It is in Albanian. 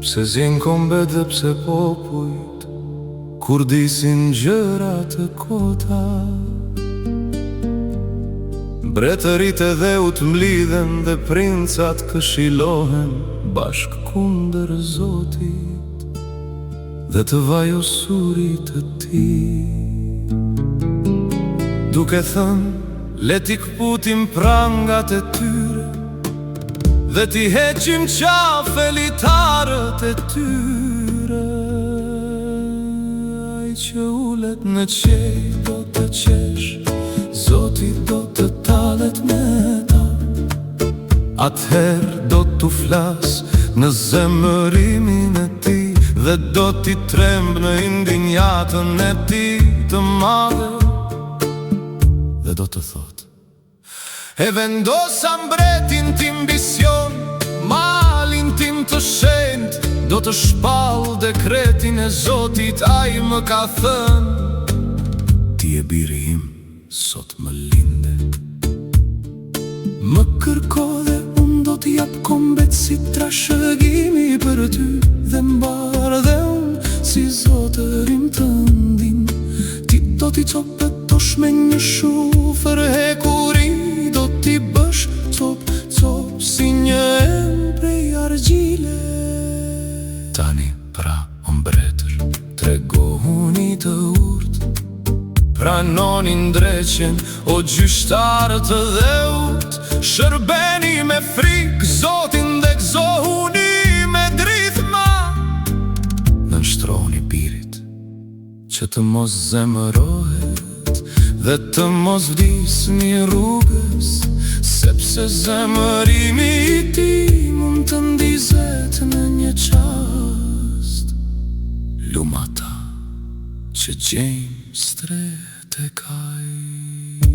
Pse zin kombe dhe pse popujt, kur disin gjëra të kota. Mbretërit e dheut mlidhen dhe princat këshilohen bashk kunder Zotit dhe të vajosurit të Tij. Duke thënë, le t'i kputim prangat e tyre dhe t'i heqim qafe litarët e tyre. Ai që ulet në qej do të qesh, Zoti do të talet me ta. Ather do t'u flas në zemërimin e ti dhe do t'i tremb në indinjatën e ti të madhe. Dhe do të thot: e vendosa mbretin tim bision, malin tim të shenjt, do të shpall dekretin e Zotit. Ai më ka thënë: ti e biri im, sot më linde. Më kërko dhe unë do t'jap kombet si trashëgimi për ty, dhe mbar dhe unë si zotërim të ndin. Ti do t'i copëtosh me një shufër hekuri, do t'i bësh cop si një em prej argjile. Tani pra o mbretër, tregohuni të urtë, pranoni ndreqen o gjyshtarë të dheut. Shërbeni me frikë Zotin dhe gëzohuni me drithma. Nënshtroni birit që të mos zemërohet dhe të mos vdis një rrugës, sepse zemërimi i ti mund të ndizet në një qast. Lumata që gjejmë stre tek ai.